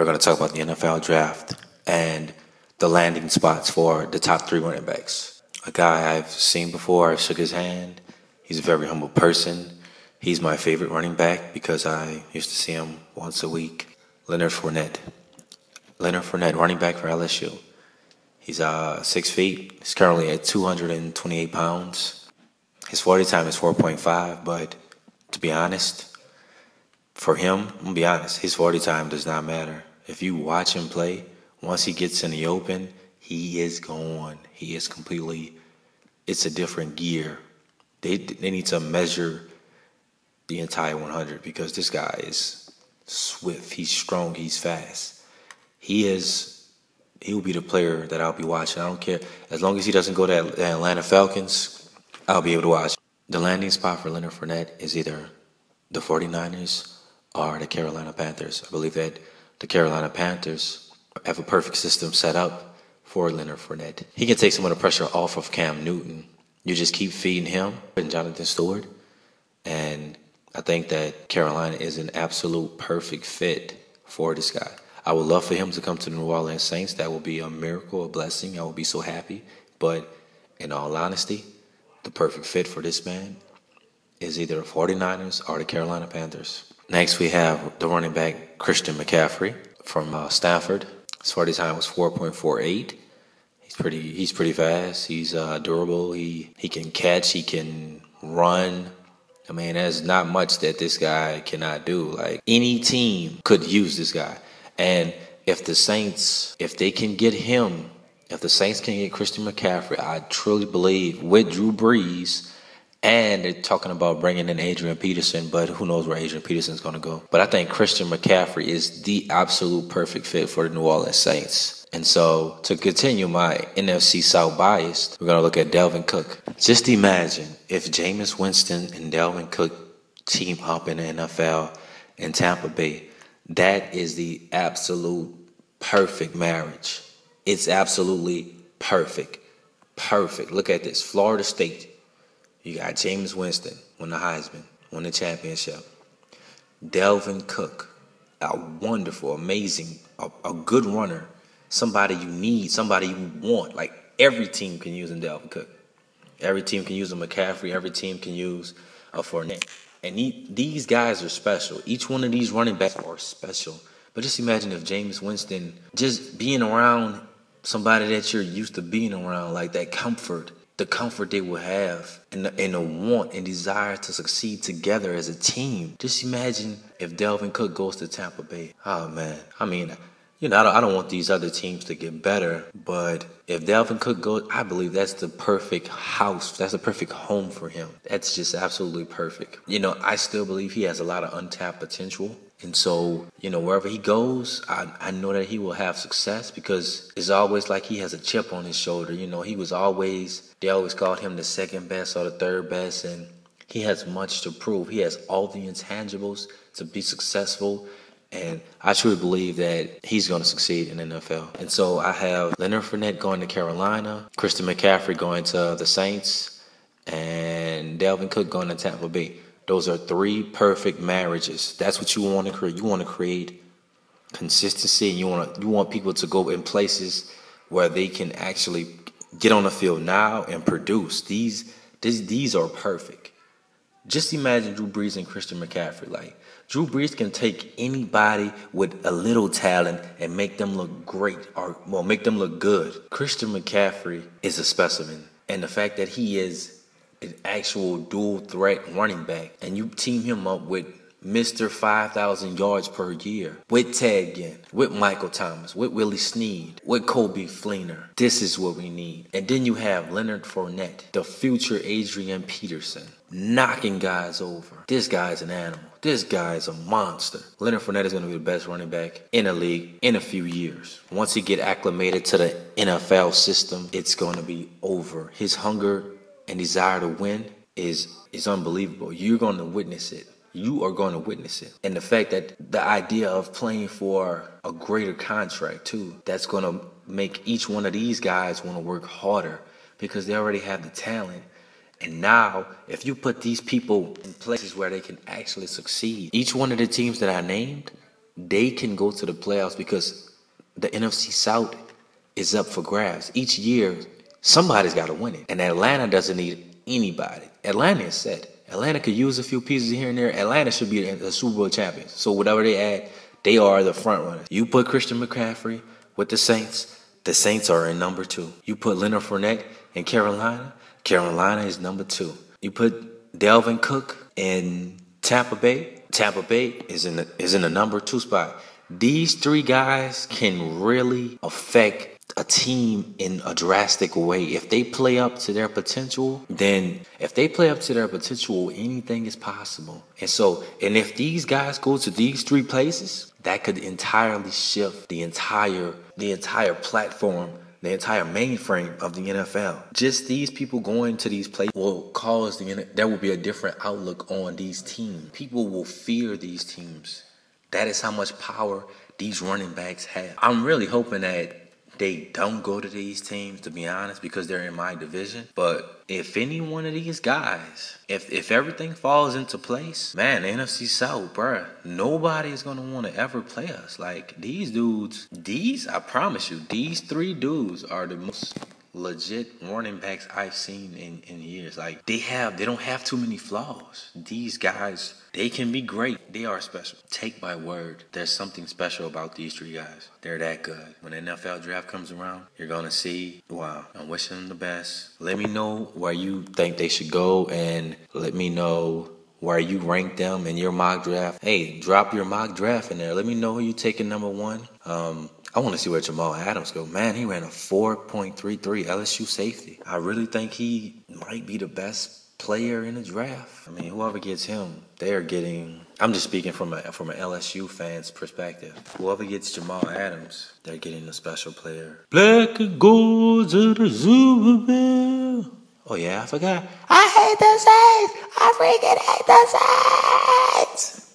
We're going to talk about the NFL draft and the landing spots for the top 3 running backs. A guy I've seen before, I shook his hand. He's a very humble person. He's my favorite running back because I used to see him once a week. Leonard Fournette. Leonard Fournette, running back for LSU. He's 6 feet. He's currently at 228 pounds. His 40 time is 4.5, but to be honest, for him, I'm going to be honest, his 40 time does not matter. If you watch him play, once he gets in the open, he is gone. He is completely, it's a different gear. They need to measure the entire 100 because this guy is swift. He's strong. He's fast. He'll be the player that I'll be watching. I don't care. As long as he doesn't go to the Atlanta Falcons, I'll be able to watch. The landing spot for Leonard Fournette is either the 49ers or the Carolina Panthers. I believe that the Carolina Panthers have a perfect system set up for Leonard Fournette. He can take some of the pressure off of Cam Newton. You just keep feeding him and Jonathan Stewart. And I think that Carolina is an absolute perfect fit for this guy. I would love for him to come to the New Orleans Saints. That would be a miracle, a blessing. I would be so happy. But in all honesty, the perfect fit for this man is either the 49ers or the Carolina Panthers. Next, we have the running back Christian McCaffrey from Stanford. His 40 time was 4.48. He's pretty fast. He's durable. He can catch. He can run. I mean, there's not much that this guy cannot do. Like, any team could use this guy. And if the Saints, if they can get him, if the Saints can get Christian McCaffrey, I truly believe with Drew Brees, and they're talking about bringing in Adrian Peterson, but who knows where Adrian Peterson's going to go. But I think Christian McCaffrey is the absolute perfect fit for the New Orleans Saints. And so to continue my NFC South bias, we're going to look at Dalvin Cook. Just imagine if Jameis Winston and Dalvin Cook team up in the NFL in Tampa Bay. That is the absolute perfect marriage. It's absolutely perfect. Perfect. Look at this. Florida State. You got Jameis Winston, won the Heisman, won the championship. Dalvin Cook, a wonderful, amazing, a good runner. Somebody you need, somebody you want. Like, every team can use a Dalvin Cook. Every team can use a McCaffrey. Every team can use a Fournette. And these guys are special. Each one of these running backs are special. But just imagine if Jameis Winston, just being around somebody that you're used to being around, like that comfort, the comfort they will have, and the want and desire to succeed together as a team. Just imagine if Dalvin Cook goes to Tampa Bay. Oh, man. I mean, I don't want these other teams to get better, but if Dalvin Cook goes, I believe that's the perfect house. That's the perfect home for him. That's just absolutely perfect. I still believe he has a lot of untapped potential. And so, wherever he goes, I know that he will have success because it's always like he has a chip on his shoulder. They always called him the second best or the third best, and he has much to prove. He has all the intangibles to be successful. And I truly believe that he's going to succeed in the NFL. And so I have Leonard Fournette going to Carolina, Christian McCaffrey going to the Saints, and Dalvin Cook going to Tampa Bay. Those are 3 perfect marriages. That's what you want to create. You want to create consistency, and you want people to go in places where they can actually get on the field now and produce. These are perfect. Just imagine Drew Brees and Christian McCaffrey. Like, Drew Brees can take anybody with a little talent and make them look great make them look good. Christian McCaffrey is a specimen. And the fact that he is an actual dual threat running back, and you team him up with Mr. 5,000 yards per year, with Ted Ginn, with Michael Thomas, with Willie Snead, with Kobe Fleener. This is what we need. And then you have Leonard Fournette, the future Adrian Peterson, knocking guys over. This guy's an animal. This guy's a monster. Leonard Fournette is going to be the best running back in the league in a few years. Once he get acclimated to the NFL system, it's going to be over. His hunger and desire to win is unbelievable. You're going to witness it. You are going to witness it. And the fact that the idea of playing for a greater contract, too, that's going to make each one of these guys want to work harder because they already have the talent. And now, if you put these people in places where they can actually succeed, each one of the teams that I named, they can go to the playoffs because the NFC South is up for grabs. Each year, somebody's got to win it. And Atlanta doesn't need anybody. Atlanta is set. Atlanta could use a few pieces here and there. Atlanta should be a Super Bowl champion. So whatever they add, they are the front runners. You put Christian McCaffrey with the Saints are in number 2. You put Leonard Fournette in Carolina is number 2. You put Dalvin Cook in Tampa Bay is in the number 2 spot. These 3 guys can really affect a team in a drastic way. If they play up to their potential, anything is possible. And if these guys go to these 3 places, that could entirely shift the entire platform, the entire mainframe of the NFL. Just these people going to these places will cause there will be a different outlook on these teams. People will fear these teams. That is how much power these running backs have. I'm really hoping that they don't go to these teams, to be honest, because they're in my division. But if any one of these guys, if everything falls into place, man, the NFC South, bruh, nobody is going to want to ever play us. Like, these dudes, I promise you, these 3 dudes are the most legit running backs I've seen in years. Like, they don't have too many flaws. These guys, they can be great. They are special. Take my word. There's something special about these 3 guys. They're that good. When the NFL draft comes around, you're going to see, wow, I'm wishing them the best. Let me know where you think they should go, and let me know where you rank them in your mock draft. Hey, drop your mock draft in there. Let me know who you taking number 1. I want to see where Jamal Adams go. Man, he ran a 4.33 LSU safety. I really think he might be the best player in the draft. I mean, whoever gets him, they are getting. I'm just speaking from an LSU fan's perspective. Whoever gets Jamal Adams, they're getting a special player. Black and gold to the Super Bowl. Oh yeah, I forgot. I hate the Saints. I freaking hate the Saints.